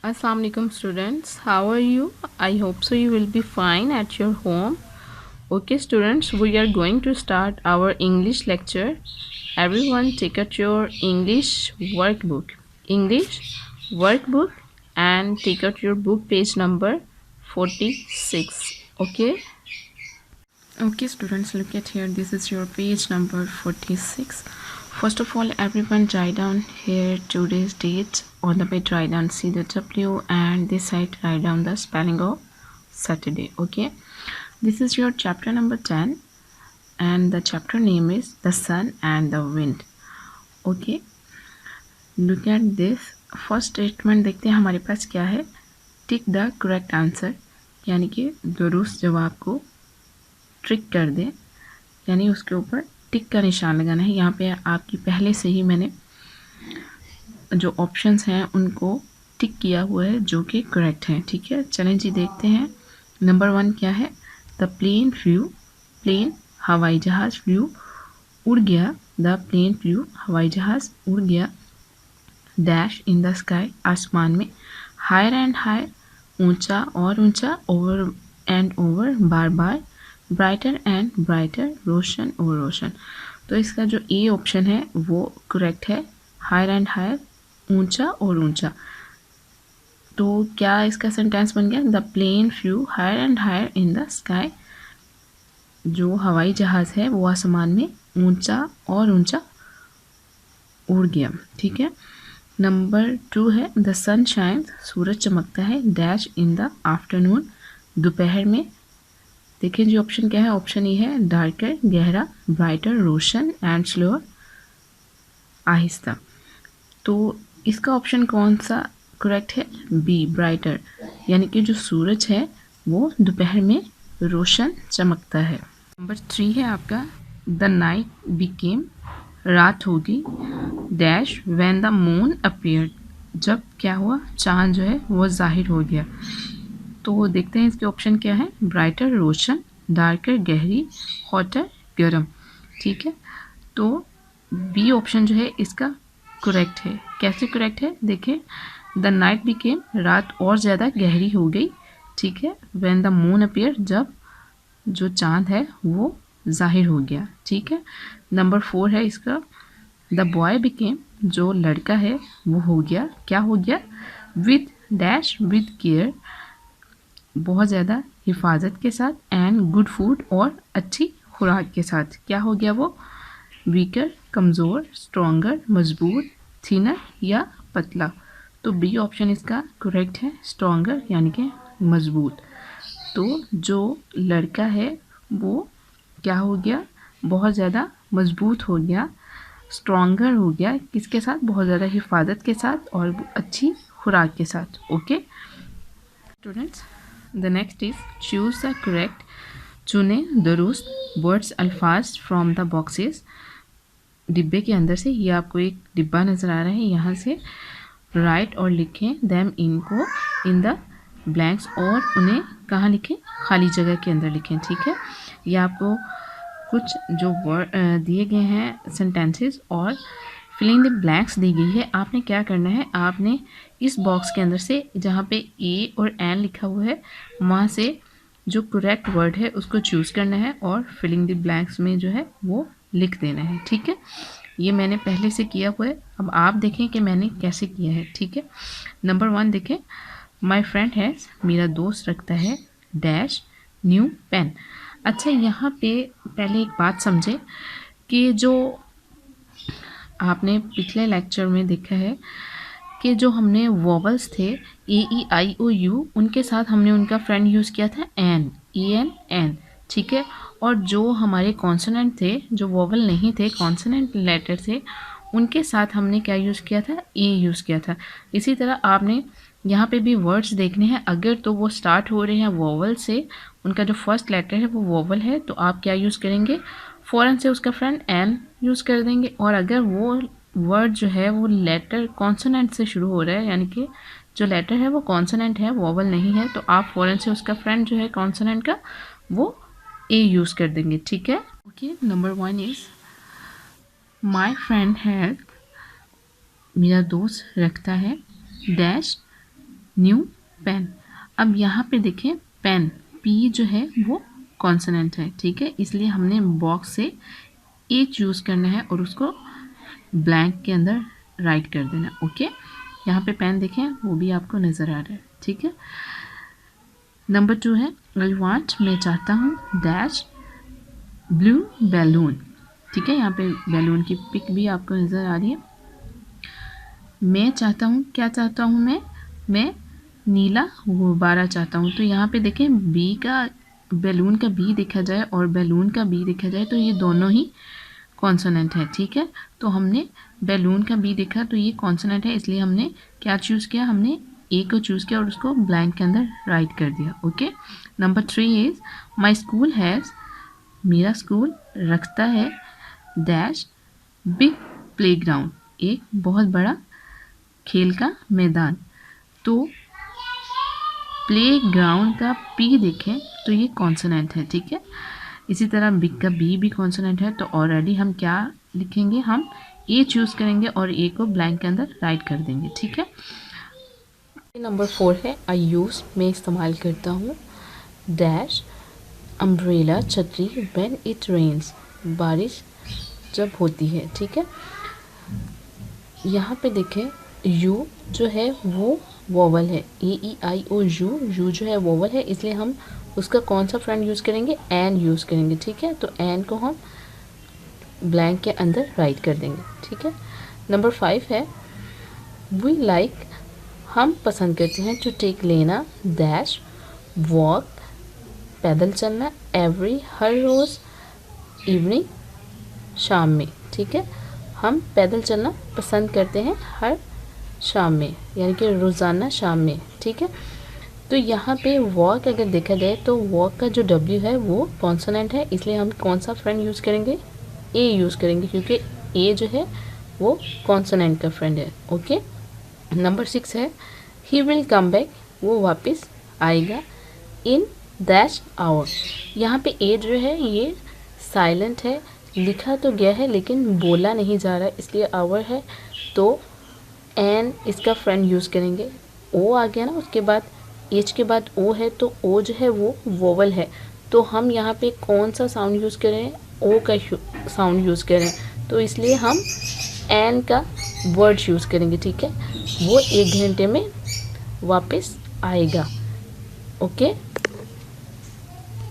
Assalamu alaikum students, how are you? I hope so you will be fine at your home. Okay students, we are going to start our English lecture. Everyone take out your English workbook and take out your book page number 46. Okay students, look at here, this is your page number 46. First of all, everyone write down here today's date. On the page write down CW and this side write down the spelling of Saturday. Okay, this is your chapter number 10 and the chapter name is The Sun and the Wind. Okay, look at this. First statement देखते हैं हमारे पास क्या है. Tick the correct answer, यानी कि दुरुस्त जवाब को ट्रिक कर दे, यानी उसके ऊपर टिक का निशान लगाना है. यहाँ पे आपकी पहले से ही मैंने जो ऑप्शंस हैं उनको टिक किया हुआ है जो कि करेक्ट हैं. ठीक है, चलें जी देखते हैं. नंबर 1 क्या है? द प्लेन फ्लू, प्लेन हवाई जहाज़, फ्लू उड़ गया, द प्लेन फ्लू हवाई जहाज़ उड़ गया, डैश इन द स्काई आसमान में, हायर एंड हायर ऊंचा और ऊंचा, ओवर एंड ओवर बार बार, ब्राइटर एंड ब्राइटर रोशन और रोशन. तो इसका जो ए ऑप्शन है वो करेक्ट है, हायर एंड हायर ऊंचा और ऊंचा. तो क्या इसका सेंटेंस बन गया? The plane flew higher and higher in the sky, जो हवाई जहाज़ है वो आसमान में ऊंचा और ऊंचा उड़ गया. ठीक है. नंबर 2 है द सन शाइन्स, सूरज चमकता है, डैश इन द आफ्टरनून दोपहर में. देखिए जी ऑप्शन क्या है? ऑप्शन ए है डार्कर गहरा, ब्राइटर रोशन एंड स्लोअर आहिस्ता. तो इसका ऑप्शन कौन सा करेक्ट है? बी ब्राइटर, यानी कि जो सूरज है वो दोपहर में रोशन चमकता है. नंबर 3 है आपका द नाइट बिकेम, रात होगी, dash when the moon appeared, जब क्या हुआ? चांद जो है वो जाहिर हो गया. तो देखते हैं इसके ऑप्शन क्या है? ब्राइटर रोशन, डार्कर गहरी, हॉटर गर्म. ठीक है, तो बी ऑप्शन जो है इसका करेक्ट है. कैसे करेक्ट है? देखिए, द नाइट बिकेम, रात और ज़्यादा गहरी हो गई. ठीक है, व्हेन द मून अपीयर, जब जो चांद है वो जाहिर हो गया. ठीक है. नंबर 4 है इसका द बॉय बिकेम, जो लड़का है वो हो गया, क्या हो गया? विद डैश विद केयर, बहुत ज़्यादा हिफाजत के साथ, एंड गुड फूड और अच्छी खुराक के साथ, क्या हो गया वो? वीकर कमज़ोर, स्ट्रॉन्गर मजबूत, थिनर या पतला. तो बी ऑप्शन इसका करेक्ट है, स्ट्रॉन्गर यानी कि मजबूत. तो जो लड़का है वो क्या हो गया? बहुत ज़्यादा मजबूत हो गया, स्ट्रॉन्गर हो गया, किसके साथ? बहुत ज़्यादा हिफाजत के साथ और अच्छी खुराक के साथ. Okay students, the next is choose the correct, चुने दुरुस्त वर्ड्स अल्फाज फ्रॉम द बॉक्सेस. डिब्बे के अंदर से, ये आपको एक डिब्बा नज़र आ रहा है, यहाँ से राइट और लिखें दैम, इनको इन द ब्लैंक्स, और उन्हें कहाँ लिखें? खाली जगह के अंदर लिखें. ठीक है, ये आपको कुछ जो वर्ड दिए गए हैं सेंटेंसेस और फिलिंग द ब्लैंक्स दी गई है. आपने क्या करना है? आपने इस बॉक्स के अंदर से जहाँ पे ए और एन लिखा हुआ है वहाँ से जो करेक्ट वर्ड है उसको चूज़ करना है और फिलिंग द ब्लैंक्स में जो है वो लिख देना है. ठीक है, ये मैंने पहले से किया हुआ है, अब आप देखें कि मैंने कैसे किया है. ठीक है. नंबर 1 देखें, माई फ्रेंड हैज़, मेरा दोस्त रखता है, डैश न्यू पेन. अच्छा, यहाँ पे पहले एक बात समझे कि जो आपने पिछले लेक्चर में देखा है कि जो हमने वोवल्स थे ए ई आई ओ यू, उनके साथ हमने उनका फ्रेंड यूज़ किया था एन, ई एन एन. ठीक है, और जो हमारे कॉन्सोनेंट थे, जो वोवल नहीं थे, कॉन्सोनेंट लेटर थे, उनके साथ हमने क्या यूज़ किया था? ए यूज़ किया था. इसी तरह आपने यहाँ पे भी वर्ड्स देखने हैं, अगर तो वो स्टार्ट हो रहे हैं वोवल से, उनका जो फर्स्ट लेटर है वो वोवल है, तो आप क्या यूज़ करेंगे? फ़ौरन से उसका फ्रेंड एन यूज़ कर देंगे. और अगर वो वर्ड जो है वो लेटर कॉन्सोनेंट से शुरू हो रहा है, यानी कि जो लेटर है वो कॉन्सोनेंट है, वोवल नहीं है, तो आप फ़ौरन से उसका फ्रेंड जो है कॉन्सोनेंट का वो ए यूज़ कर देंगे. ठीक है. Okay, number 1 is my friend has, मेरा दोस्त रखता है, डैश न्यू पेन। अब यहाँ पे देखें पेन, पी जो है वो कॉन्सोनेंट है, ठीक है, इसलिए हमने बॉक्स से ए चूज़ करना है और उसको ब्लैंक के अंदर राइट कर देना। ओके, यहाँ पे पेन देखें वो भी आपको नज़र आ रहा है, ठीक है। नंबर 2 है आई वांट, मैं चाहता हूँ डैश ब्लू बैलून, ठीक है, यहाँ पे बैलून की पिक भी आपको नज़र आ रही है। मैं चाहता हूँ, क्या चाहता हूँ मैं नीला गुब्बारा चाहता हूँ। तो यहाँ पे देखें बी का, बैलून का बी देखा जाए और बैलून का बी देखा जाए तो ये दोनों ही कॉन्सोनेंट है, ठीक है। तो हमने बैलून का बी देखा तो ये कॉन्सोनेंट है, इसलिए हमने क्या चूज़ किया, हमने ए को चूज़ किया और उसको ब्लैंक के अंदर राइट कर दिया। Okay, number 3 is my school has, मेरा स्कूल रखता है डैश बिग प्लेग्राउंड, एक बहुत बड़ा खेल का मैदान। तो प्लेग्राउंड का पी देखें तो ये कॉन्सोनेंट है, ठीक है। इसी तरह बिग का बी भी कॉन्सोनेंट है, तो ऑलरेडी हम क्या लिखेंगे, हम ए चूज़ करेंगे और ए को ब्लैंक के अंदर राइट कर देंगे, ठीक है। नंबर 4 है आई यूज़, मैं इस्तेमाल करता हूँ डैश अम्ब्रेला, छतरी व्हेन इट रेन्स, बारिश जब होती है, ठीक है। यहाँ पे देखें यू जो है वो वोवल है, ए ई आई ओ यू, यू जो है वोवल है, इसलिए हम उसका कौन सा फ्रेंड यूज़ करेंगे, एन यूज़ करेंगे, ठीक है। तो एन को हम ब्लैंक के अंदर राइट कर देंगे, ठीक है। नंबर 5 है वी लाइक, हम पसंद करते हैं टू टेक लेना डैश वॉक, पैदल चलना एवरी, हर रोज़, इवनिंग, शाम में, ठीक है। हम पैदल चलना पसंद करते हैं हर शाम में, यानी कि रोज़ाना शाम में, ठीक है। तो यहाँ पे वॉक अगर देखा जाए तो वॉक का जो डब्ल्यू है वो कॉन्सोनेंट है, इसलिए हम कौन सा फ्रेंड यूज़ करेंगे, ए यूज़ करेंगे, क्योंकि ए जो है वो कॉन्सोनेंट का फ्रेंड है। ओके, नंबर 6 है ही विल कम बैक, वो वापस आएगा इन दैश आवर। यहाँ पे ए जो है ये साइलेंट है, लिखा तो गया है लेकिन बोला नहीं जा रहा है, इसलिए आवर है तो एन इसका फ्रेंड यूज़ करेंगे। ओ आ गया ना, उसके बाद एच के बाद ओ है तो ओ जो है वो वोवल है, तो हम यहाँ पे कौन सा साउंड यूज़ करें, ओ का साउंड यूज़ करें, तो इसलिए हम एन का वर्ड यूज़ करेंगे, ठीक है। वो 1 घंटे में वापस आएगा। ओके,